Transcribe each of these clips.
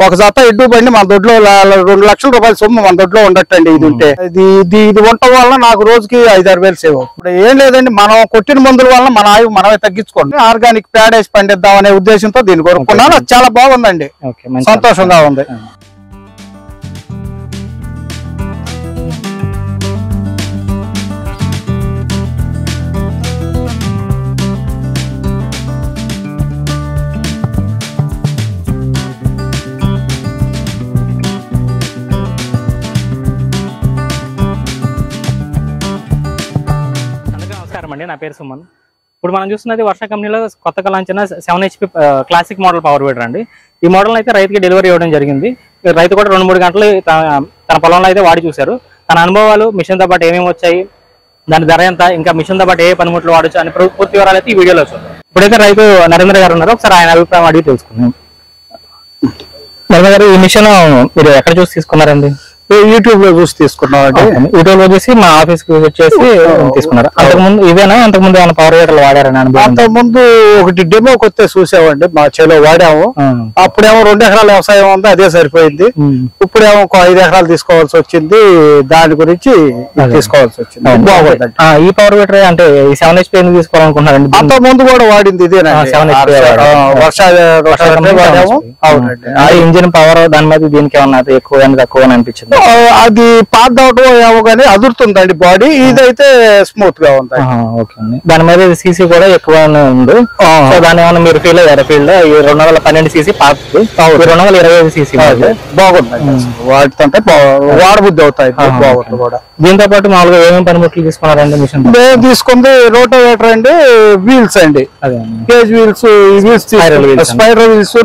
ఒక జత ఎడ్డు బండి మన దొడ్లో 2 లక్షల రూపాయల సొమ్ము మన దొడ్లో ఉండటండి. ఇది ఉంటే ఇది ఉండటం వల్ల నాకు రోజుకి 5-6 వేలు సేవ్. ఇప్పుడు ఏం లేదండి, మనం కొట్టిన మందుల వల్ల మన ఆయువు మనమే తగ్గించుకోండి. ఆర్గానిక్ ప్యాడ్ వేసి పండిద్దాం అనే ఉద్దేశంతో దీన్ని కొనుక్కున్నాను. చాలా బాగుందండి, సంతోషంగా ఉంది. నా పేరు సుమన్. ఇప్పుడు మనం చూస్తున్నది వర్ష కంపెనీలో కొత్తగా లాంచ్ అయిన 7 HP classic model power weeder అండి. ఈ మోడల్ అయితే రైతుకి డెలివరీ ఇవ్వడం జరిగింది. రైతు కూడా 2-3 గంటలు తన పొలంలో అయితే వాడి చూశారు. తన అనుభవాలు, మిషన్తో పాటు ఏమేమి వచ్చాయి, దాని ధర ఎంత, ఇంకా మిషన్తో పాటు ఏ పనిముట్లు వాడచ్చు అని పూర్తి వివరాలు అయితే ఈ వీడియోలో చూద్దాం. ఇప్పుడైతే రైతు నరేంద్ర గారు ఉన్నారు, ఒకసారి ఆయన అభిప్రాయం అడిగి తెలుసుకుందాం. నరేంద్ర గారు, ఈ మిషన్ మీరు ఎక్కడ చూసి తీసుకున్నారండి? యూట్యూబ్ లో చూసి తీసుకున్నాం. యూట్యూబ్ లో చూసి మా ఆఫీస్ కి వచ్చేసి తీసుకున్నారు. అంతకుముందు ఇదేనా, అంతకుముందు ఏమైనా పవర్ వీడర్లు వాడారని? అంతకుముందు ఒకటి డెమోకి వస్తే చూసామండి, మా చేలో వాడాము. అప్పుడేమో 2 ఎకరాల వ్యవసాయం ఉంది, అదే సరిపోయింది. ఇప్పుడేమో 5 ఎకరాలు తీసుకోవాల్సి వచ్చింది, దాని గురించి తీసుకోవాల్సి వచ్చింది. బాగుందండి. ఈ పవర్ వీడర్ అంటే ఈ 7 HP ఎందుకు తీసుకోవాలనుకుంటున్నారండి? అంతకుముందు కూడా వాడింది ఇదేనా, వాడాము. అవునండి. ఇంజిన్ పవర్ దాని మీద దీనికి ఏమన్నా ఎక్కువ తక్కువ అనిపించింది? అది పాత అవడం ఏమో కానీ అదురుతుందండి బాడీ, ఇదైతే స్మూత్ గా ఉంది. దాని మీద సీసీ కూడా ఎక్కువ ఉంది. దాని ఏమన్నా మీరు ఫీల్ అయ్యారా? ఫీల్డ్ 212 cc పాత 225 cc బాగుంది. వాటితో వాడబుద్ధి అవుతాయి, బాగుంది కూడా. దీంతో పాటు మామూలుగా ఏమేమి పనిముట్లు తీసుకున్నారండి? మిషన్ మేము తీసుకుంది రోటోవేటర్ అండి, వీల్స్ అండి, కేజ్ వీల్స్, స్పైడర్ వీల్స్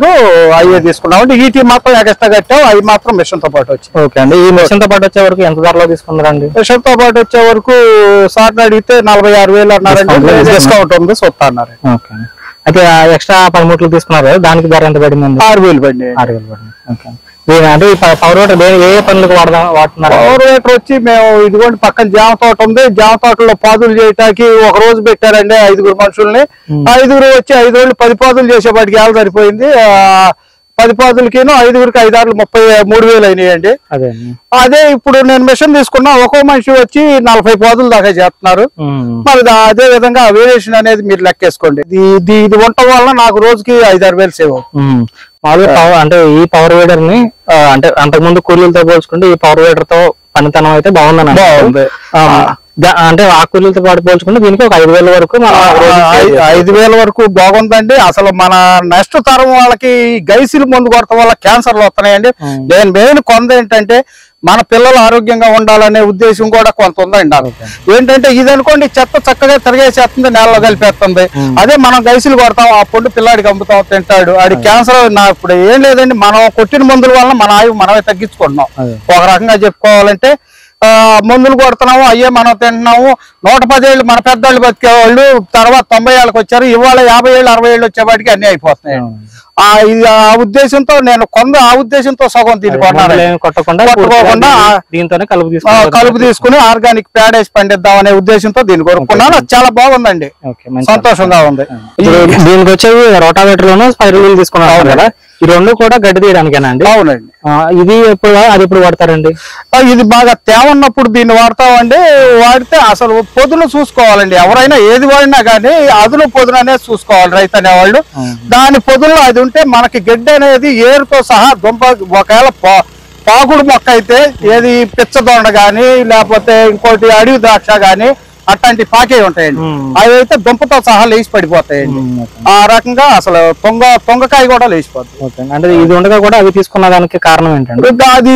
అవి తీసుకున్నాం అండి. ఈటీ మాత్రం ఎక్స్ట్రా కట్టాం, అవి మాత్రం మిషన్ తో పాటు వచ్చి. ఓకే అండి. ఈ మిషన్ తో పాటు వచ్చే వరకు ఎంత ధరలో తీసుకున్నారండి? మిషన్ తో పాటు వచ్చే వరకు సార్ అడిగితే 46,000 అన్నారండి. డిస్కౌంట్ ఉంది, సొత్తా అన్నారు. ఓకే. అయితే ఎక్స్ట్రా పనిముట్లు తీసుకున్నారు, దానికి ధర ఎంత పడిందండి? 6,000 పడింది. 6,000 పడింది. ఓకే. అంటే పవర్ వీడర్ ఏ పనులకు వాడుతున్నారు? పవర్ వీడర్ వచ్చి మేము ఇదిగోండి పక్కన జామ తోట ఉంది, జామ తోటలో పాదులు చేయటానికి ఒక రోజు పెట్టారండి 5 మనుషుల్ని. 5 వచ్చి 5 రోజులు 10 పాదులు చేసేపాటికి ఏళ్ళ సరిపోయింది. 10 పాదులకిను 5కి 5 33,000 అయినాయండి. అదే ఇప్పుడు నేను మిషన్ తీసుకున్నా, ఒక్కో మనిషి వచ్చి 40 పాదులు దాకా చేస్తున్నారు. మరి అదే విధంగా వేరియేషన్ అనేది మీరు లెక్కేసుకోండి. ఇది ఉండటం వల్ల నాకు రోజుకి 5-6 వేలు సేవ్ అవుతుంది. మామూలుగా అంటే ఈ పవర్ వీడర్ ని అంటే అంతకుముందు కూలీలతో పోల్చుకుంటే ఈ పవర్ వీడర్ తో పనితనం అయితే బాగుంది. అంటే ఆ కూలీలతో పాటు పోల్చుకుంటే దీనికి ఒక 5,000 వరకు 5,000 వరకు బాగుందండి. అసలు మన నెక్స్ట్ తరం వాళ్ళకి గైసిల్ మందు కొడతాం వల్ల క్యాన్సర్లు వస్తున్నాయండి. నేను మెయిన్ కొంత ఏంటంటే మన పిల్లలు ఆరోగ్యంగా ఉండాలనే ఉద్దేశం కూడా కొంత ఉందండి నాకు. ఏంటంటే ఇది అనుకోండి, చెత్త చక్కగా తిరిగేసేస్తుంది, నేలలో కలిపేస్తుంది. అదే మనం గైసులు కొడతాం, ఆ పొండు పిల్లాడికి అమ్ముతాం, తింటాడు, ఆడి క్యాన్సర్. ఇప్పుడు ఏం లేదండి, మనం కొట్టిన మందుల వల్ల మన ఆయువు మనమే తగ్గించుకుంటున్నాం. ఒక రకంగా చెప్పుకోవాలంటే మందులు కొడుతున్నాము, అయ్యే మనం తింటున్నాము. 110 ఏళ్ళు మన పెద్దవాళ్ళు బతికేవాళ్ళు తర్వాత 90 ఏళ్ళకి వచ్చారు, ఇవాళ 50 ఏళ్ళు 60 ఏళ్ళు వచ్చేవాటికి అన్ని అయిపోతున్నాయి. ఆ ఉద్దేశంతో నేను ఆ ఉద్దేశంతో సగం దీంతోనే కలుపు తీసుకుని ఆర్గానిక్ ప్యాడ్ వేసి పండిద్దాం అనే ఉద్దేశంతో దీన్ని కొనుక్కున్నాను. చాలా బాగుందండి, సంతోషంగా ఉంది. దీనికి వచ్చేది రోటావేటర్ లోను స్పైరల్ వీల్ తీసుకున్నాను కదా, ఈ రెండు కూడా గడ్డి తీయడానికేనా అండి? అవునండి. ఇది అది ఎప్పుడు వాడతారండి? ఇది బాగా తేవన్నప్పుడు దీన్ని వాడతామండి. వాడితే అసలు పొదును చూసుకోవాలండి. ఎవరైనా ఏది వాడినా కానీ అదును పొదును అనేది చూసుకోవాలి రైతు అనేవాళ్ళు. దాని పొదునులో అది ఉంటే మనకి గడ్డి అనేది ఏరుతో సహా దుంప, ఒకవేళ పాకుడు మొక్క అయితే ఏది పిచ్చదొండ గాని లేకపోతే ఇంకోటి అడవి ద్రాక్ష గాని అట్లాంటి పాకే ఉంటాయండి. అవి అయితే దుంపతో సహా లేచి పడిపోతాయండి. ఆ రకంగా అసలు తొంగకాయ కూడా లేచిపోతుంది. అంటే ఇది ఉండగా కూడా అవి తీసుకున్న దానికి కారణం ఏంటంటే అది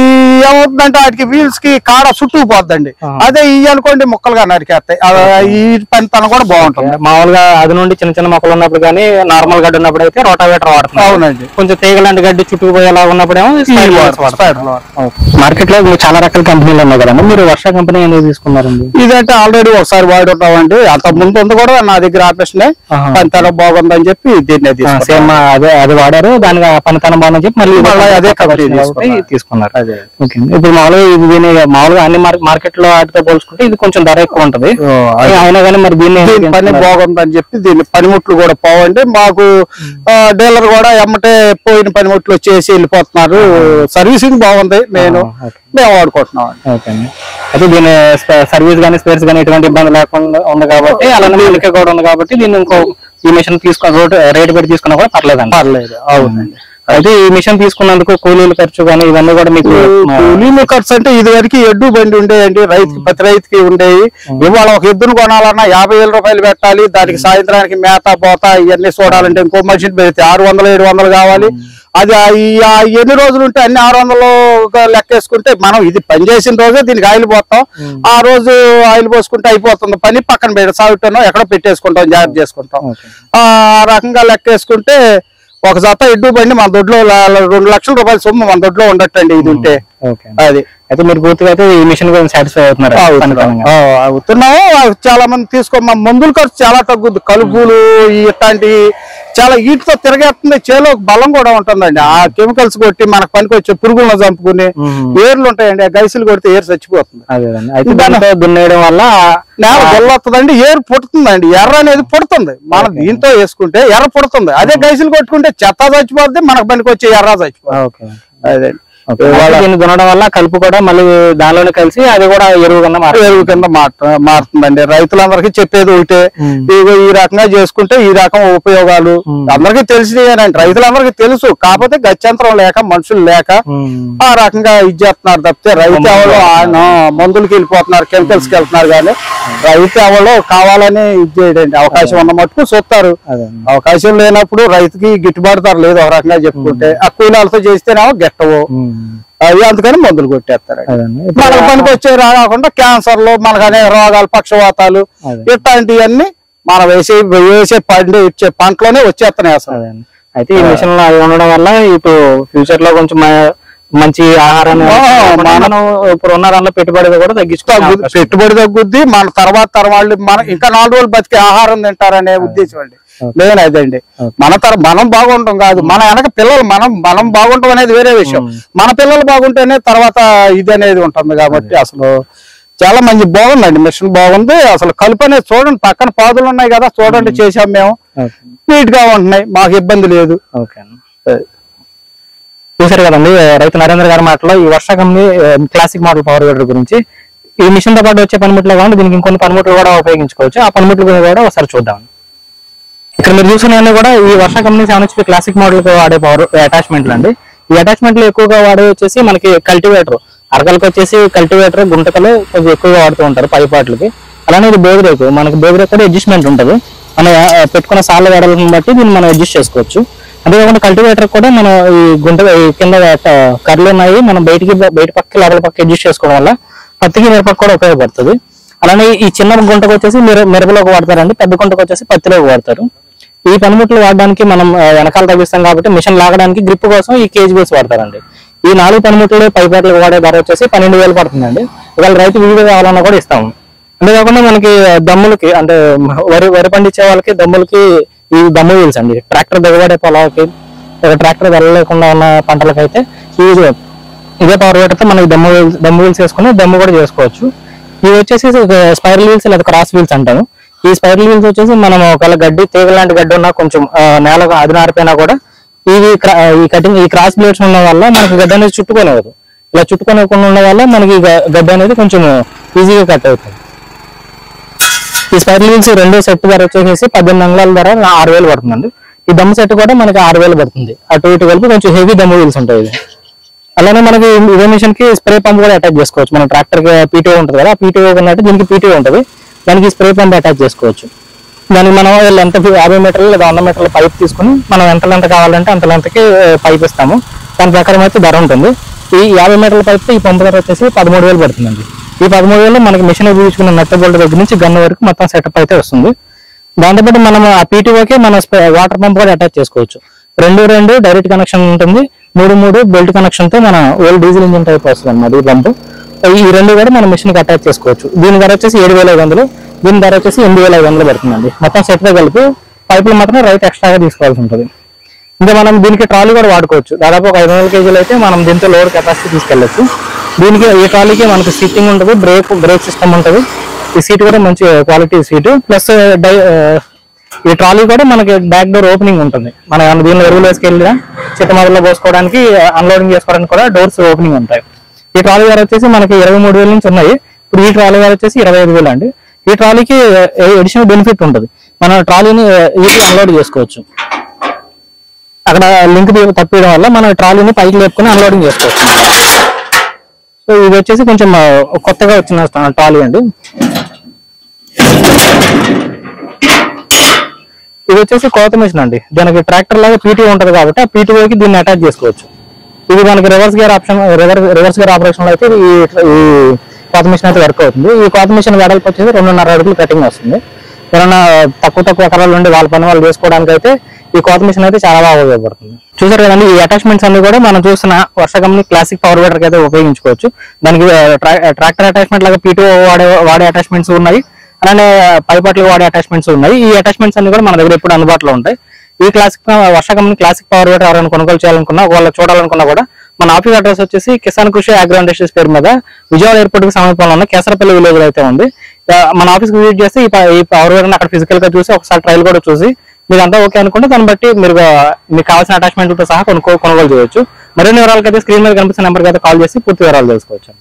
ఏమవుతుందంటే వాటికి వీల్స్ కి కాడ చుట్టుకుపోద్దండి. అదే ఇవి అనుకోండి మొక్కలుగా నరికేస్తాయి. ఈ పనితనం కూడా బాగుంటుంది. మామూలుగా అది నుండి చిన్న చిన్న మొక్కలు ఉన్నప్పుడు కానీ నార్మల్ గడ్డి ఉన్నప్పుడు అయితే రోటావేటర్ వాడుతుంది. అవునండి. కొంచెం తీగలాంటి గడ్డి చుట్టుకుపోయేలా ఉన్నప్పుడేమో మార్కెట్ లో చాలా రకాల కంపెనీలు ఉన్నాయి కదండి, మీరు వర్ష కంపెనీ ఎందుకు తీసుకున్నారండి? ఇదంటే ఆల్రెడీ ఒకసారి ఒకసారి వాడి ఉంటామండి. అంత ముందు ఉంది కూడా నా దగ్గర ఆపరేషన్ పనితనం బాగుందని చెప్పి దీన్ని సేమ్ అది వాడారు, దానికి పనితనం బాగుందని చెప్పి మళ్ళీ అదే తీసుకున్నారు. ఇప్పుడు మామూలుగా అన్ని మార్కెట్ లో వాటితో పోల్చుకుంటే ఇది కొంచెం ధర ఎక్కువ ఉంటది, అయినా కానీ మరి దీన్ని పని బాగుందని చెప్పి దీన్ని పనిముట్లు కూడా పోవండి. మాకు డీలర్ కూడా ఎమ్మటే పోయిన పనిముట్లు చేసి వెళ్ళిపోతున్నారు. సర్వీసింగ్ బాగుంది, మేము వాడుకుంటున్నాం. అయితే దీని సర్వీస్ కానీ స్పేర్స్ కానీ ఎటువంటి ఇబ్బంది లేకుండా ఉంది కాబట్టి, అలానే ఎన్నిక కూడా ఉంది కాబట్టి దీన్ని ఇంకో ఈ మిషన్ తీసుకుని రేట్ పెట్టి తీసుకున్నా కూడా పర్లేదు. అవునండి. అయితే ఈ మిషన్ తీసుకున్నందుకు కూలీల ఖర్చు కానీ ఇవన్నీ కూడా మీకు కూలీల ఖర్చు అంటే ఇది వరకు ఎడ్డు బండి ఉండేయండి, ప్రతి రైతుకి ఉండేవి. ఇవాళ ఒక ఎద్దును కొనాలన్నా 50,000 రూపాయలు పెట్టాలి, దానికి సాయంత్రానికి మేత పోతా ఇవన్నీ చూడాలంటే ఇంకో మనిషిని పెడితే 600-700 కావాలి. అది ఎన్ని రోజులు ఉంటే అన్ని 600 లెక్కేసుకుంటే మనం ఇది పని చేసిన రోజే దీనికి ఆయిల్ పోతాం, ఆ రోజు ఆయిల్ పోసుకుంటే అయిపోతుంది పని, పక్కన పెట్టి సాగుతానో ఎక్కడో పెట్టేసుకుంటాం, జాగ్రత్త చేసుకుంటాం. ఆ రకంగా లెక్కేసుకుంటే ఒక జత ఎడ్డు బండి మన దొడ్లో 2 లక్షల రూపాయల సొమ్ము మన దొడ్లో ఉండటండి ఇది ఉంటే. అది అయితే మీరు పూర్తిగా అయితే ఈ మిషన్ గురించి సాటిస్ఫై అవుతున్నారు? అవుతున్నాము. చాలా మంది తీసుకో మందుల ఖర్చు చాలా తగ్గుద్ది, కలుపులు ఇట్లాంటి చాలా వీటితో తిరగేస్తుంది. చేలో బలం కూడా ఉంటుందండి. ఆ కెమికల్స్ కొట్టి మనకు పనికి వచ్చే పురుగులను చంపుకుని ఏర్లు ఉంటాయండి, ఆ గైసులు కొడితే ఏరు చచ్చిపోతుంది. అయితే దున్నేయడం వల్ల నేల గొల్లొస్తుందండి, ఏరు పుడుతుందండి, ఎర్ర అనేది పుడుతుంది. మనం దీంతో వేసుకుంటే ఎర్ర పుడుతుంది. అదే గైసులు కొట్టుకుంటే చెత్త చచ్చిపోద్ది, మనకు పనికి వచ్చే ఎర్ర చచ్చిపోతుంది. అదండి. దీన్ని దున్నడం వల్ల కలుపు కూడా మళ్ళీ దానిలోనే కలిసి అది కూడా ఎరువు కింద మారుతుందండి. రైతులందరికీ చెప్పేది ఒకటే, ఈ రకంగా చేసుకుంటే ఈ రకం ఉపయోగాలు అందరికీ తెలిసినాయండి, రైతులందరికీ తెలుసు. కాకపోతే గత్యంతరం లేక మనుషులు లేక ఆ రకంగా ఇది చేస్తున్నారు తప్పితే రైతు ఎవరో మందులకి వెళ్ళిపోతున్నారు, కెమికల్స్ కి వెళ్తున్నారు. కానీ రైతు ఎవరో కావాలని ఇది చేయడండి. అవకాశం ఉన్న మట్టుకు చూస్తారు, అవకాశం లేనప్పుడు రైతుకి గిట్టుబాటు ధర లేదు. ఒక రకంగా చెప్పుకుంటే ఆ కూలీలతో చేస్తేనేమో గెట్టవు, అందుకని మందులు కొట్టేస్తారు. మనకు పనికి వచ్చే రాకుండా క్యాన్సర్లు, మనకు అనేక రోగాలు, పక్షవాతాలు ఇట్లాంటివన్నీ మనం వేసే ఇచ్చే పంటలోనే వచ్చేస్తున్నాయి అసలు. అయితే ఈ మిషన్ అది ఉండడం వల్ల ఇప్పుడు ఫ్యూచర్ లో కొంచెం మంచి ఆహారాన్ని మనం ఇప్పుడు ఉన్న దానిలో పెట్టుబడి కూడా పెట్టుబడి తగ్గుద్ది. మన తర్వాత వాళ్ళు మన ఇంకా 4 రోజులు బతికే ఆహారం తింటారనే ఉద్దేశం అండి మెయిన్ అదండి. మనం బాగుంటాం కాదు, మన వెనక పిల్లలు మనం బాగుంటాం అనేది వేరే విషయం. మన పిల్లలు బాగుంటేనే తర్వాత ఇది అనేది ఉంటుంది. కాబట్టి అసలు చాలా మంచి బాగుందండి, మిషన్ బాగుంది. అసలు కలుపు అనేది చూడండి, పక్కన పాదులు ఉన్నాయి కదా చూడండి, చేసాం మేము, నీట్ గా ఉంటున్నాయి, మాకు ఇబ్బంది లేదు. చూసారు కదండి రైతు నరేంద్ర గారి మాటలో ఈ Varsha company classic model power weeder గురించి. ఈ మిషన్ తో పాటు వచ్చే పనిముట్లు కావాలి, దీనికి ఇంకొన్ని పనిముట్లు కూడా ఉపయోగించుకోవచ్చు. ఆ పనిముట్లు కూడా ఒకసారి చూద్దాం. ఇక్కడ మీరు చూసిన కూడా ఈ Varsha company 7 HP classic model కు వాడే పవర్ అటాచ్మెంట్లు అండి. ఈ అటాచ్మెంట్లు ఎక్కువగా వాడే వచ్చేసి మనకి కల్టివేటర్, అరకలకు వచ్చేసి కల్టివేటర్, గుంటకలు కొంచెం ఎక్కువగా వాడుతూ ఉంటారు పైపాట్లకి. అలానే ఇది బేగురేకు, మనకి బేగురేకు కూడా అడ్జస్ట్మెంట్ ఉంటుంది. మనం పెట్టుకున్న సార్ల వెడలను బట్టి దీన్ని మనం అడ్జస్ట్ చేసుకోవచ్చు. అంతేకాకుండా కల్టివేటర్ కూడా మనం ఈ కింద కర్రలు ఉన్నాయి, మనం బయట పక్క లోపల పక్క అడ్జస్ట్ చేసుకోవడం వల్ల పత్తికి మిరపకు కూడా ఉపయోగపడుతుంది. అలానే ఈ చిన్న గుంటకు వచ్చేసి మిరపలోకి వాడతారండి, పెద్ద గుంటకు వచ్చేసి పత్తిలోకి వాడతారు. ఈ పనిముట్లు వాడడానికి మనం వెనకాల తగ్గిస్తాం కాబట్టి మిషన్ లాగడానికి గ్రిప్ కోసం ఈ కేజ్ బేస్ వాడతారండి. ఈ 4 పనిముట్లు పైపాట్లకు వాడే ధర వచ్చేసి 12,000 పడుతుందండి. ఇవాళ రైతు వీడియో కావాలన్నా కూడా ఇస్తాము. అంతేకాకుండా మనకి దమ్ములకి అంటే వరి పండించే వాళ్ళకి దమ్ములకి ఈ దమ్ము వీల్స్ అండి. ట్రాక్టర్ దిగబడే పొలాలకి, ట్రాక్టర్ వెళ్ళలేకుండా ఉన్న పంటలకైతే ఇదే పవర్ వీడర్తో మనకి దమ్ము వీల్స్ వేసుకుని దమ్ము కూడా చేసుకోవచ్చు. ఇవి వచ్చేసి స్పైరల్ వీల్స్ లేదా క్రాస్ వీల్స్ అంటాము. ఈ స్పైరల్ వీల్స్ వచ్చేసి మనం ఒకవేళ గడ్డి తీగ లాంటి గడ్డి ఉన్నా కొంచెం నేలకు అది నారిపోయినా కూడా ఈ క్రాస్ బ్లేడ్స్ ఉండడం వల్ల మనకి గడ్డి అనేది చుట్టుకోలేదు. ఇలా చుట్టుకోకుండా ఉండడం వల్ల మనకి గడ్డి అనేది కొంచెం ఈజీగా కట్ అవుతుంది. ఈ స్పైరల్ వీల్స్ 2 సెట్ ధర వచ్చేసి 18 అంగుళాల ధర 6,000 పడుతుందండి. ఈ దమ్ము సెట్ కూడా మనకి 6,000 పడుతుంది. అటు ఇటు కలిపి కొంచెం హెవీ దమ్ము వీల్స్ ఉంటాయి. అలానే మనకి ఇదే మిషన్ కి స్ప్రే పంప్ కూడా అటాచ్ చేసుకోవచ్చు. మన ట్రాక్టర్ కి పీటీఓ ఉంటుంది కదా, పీటీఓ ఉన్నట్టు దీనికి పీటీఓ ఉంటుంది, దానికి స్ప్రే పంప్ అటాచ్ చేసుకోవచ్చు. దానికి మనం ఎంత 50 మీటర్లు లేదా 100 మీటర్ల పైప్ తీసుకుని మనం ఎంత కావాలంటే అంత లెంతకి పైప్ ఇస్తాము. దాని ప్రకారం అయితే ధర ఉంటుంది. ఈ 50 మీటర్ల పైప్ ఈ పంపు ధర వచ్చేసి 13,000 పడుతుందండి. ఈ 13,000 మనకి మిషన్ ఉపయోగించుకున్న నట్ట బోల్ట్ దగ్గర నుంచి గన్ వరకు మొత్తం సెటప్ అయితే వస్తుంది. దాంతోపాటు మనం ఆ పీటీఓకే మన వాటర్ పంప్ కూడా అటాచ్ చేసుకోవచ్చు. 2 డైరెక్ట్ కనెక్షన్ ఉంటుంది, 3 బెల్ట్ కనెక్షన్ తో మన ఓల్డ్ డీజిల్ ఇంజిన్ టైప్ వస్తుంది అన్నమాట ఈ పంపు. ఈ 2 కూడా మనం మిషన్ కి అటాచ్ చేసుకోవచ్చు. దీని ధర వచ్చేసి 7,500. దీని ధర వచ్చేసి 8,500 పడుతుందండి. మొత్తం సెట్ తో కలిపి పైపులు మాత్రం రైతు ఎక్స్ట్రాగా తీసుకోవాల్సి ఉంటుంది. ఇంకా మనం దీనికి ట్రాలీ కూడా వాడుకోవచ్చు. దాదాపు ఒక 500 కేజీలు అయితే మనం దీంతో లోడ్ కెపాసిటీ తీసుకెళ్ళచ్చు. దీనికి ఈ ట్రాలీకి మనకి సీటింగ్ ఉంటుంది, బ్రేక్ సిస్టమ్ ఉంటుంది. ఈ సీట్ కూడా మంచి క్వాలిటీ సీటు. ప్లస్ ఈ ట్రాలీ కూడా మనకి బ్యాక్ డోర్ ఓపెనింగ్ ఉంటుంది. మనం దీనిలో ఎరువులు వేసుకెళ్ళినా చెట్టు మొదల్లో పోసుకోవడానికి, అన్లోడింగ్ చేసుకోవడానికి కూడా డోర్స్ ఓపెనింగ్ ఉంటాయి. ఈ ట్రాలీ గారు వచ్చేసి మనకి 23,000 నుంచి ఉన్నాయి. ఇప్పుడు ఈ ట్రాలీ గారు వచ్చేసి 25,000 అండి. ఈ ట్రాలీకి ఎడిషనల్ బెనిఫిట్ ఉంటుంది. మనం ట్రాలీని ఈజీ అన్లోడ్ చేసుకోవచ్చు. అక్కడ లింక్ తప్పడం వల్ల మనం ట్రాలీని పైకి లేపుకొని అన్లోడింగ్ చేసుకోవచ్చు. సో ఇది వచ్చేసి కొంచెం కొత్తగా వచ్చిన ట్రాలీ అండి. ఇది వచ్చేసి కోత మిషన్ అండి. దీనికి ట్రాక్టర్ లాగా పీటీఓ ఉంటుంది కాబట్టి ఆ పీటీఓకి దీన్ని అటాచ్ చేసుకోవచ్చు. ఇది మనకి reverse gear option, reverse gear operation లో అయితే ఈ కోత మిషన్ అయితే వర్క్ అవుతుంది. ఈ కోత మిషన్ వెడల్పు వచ్చేసి 2.5 అడుగులు కటింగ్ వస్తుంది. ఏదైనా తక్కువ ఎకరాలు ఉండి వాళ్ళ పని వాళ్ళు చేసుకోవడానికి అయితే ఈ కోత మిషన్ అయితే చాలా బాగా ఉపయోగపడుతుంది. చూసారు కదండి, ఈ అటాచ్మెంట్స్ అన్ని కూడా మనం చూస్తున్న వర్ష కంపెనీ క్లాసిక్ పవర్ వీడర్ కి అయితే ఉపయోగించుకోవచ్చు. దానికి ట్రాక్టర్ అటాచ్మెంట్ లాగా పీటీఓ వాడే అటాచ్మెంట్స్ ఉన్నాయి, అలానే పైపట్లకు వాడే అటాచ్మెంట్స్ ఉన్నాయి. ఈ అటాచ్మెంట్స్ అన్ని కూడా మన దగ్గర ఎప్పుడు అందుబాటులో ఉంటాయి. ఈ Varsha company classic power weeder ఎవరైనా కొనుగోలు చేయాలనుకున్నా, వాళ్ళు చూడాలనుకున్నా కూడా మన ఆఫీస్ అడ్రస్ వచ్చేసి కిసాన్ కృషి అగ్రో ఇండస్ట్రీస్ పేరు మీద విజయవాడ ఎయిర్పోర్ట్ కి సమీపంలో ఉన్న కేసరపల్లి విలేజ్ అయితే ఉంది. మన ఆఫీస్ కి విజిట్ చేస్తే ఈ పవర్ వీడర్ అక్కడ ఫిజికల్ గా చూసి ఒకసారి ట్రయల్ కూడా చూసి మీరు అంతా ఓకే అనుకుంటే దాన్ని బట్టి మీకు కావాల్సిన అటాచ్మెంట్లతో సహా కొనుగోలు చేయొచ్చు. మరిన్ని వివరాలకైతే స్క్రీన్ మీద కనిపిస్తున్న నెంబర్కి అయితే కాల్ చేసి పూర్తి వివరాలు తెలుసుకోవచ్చు.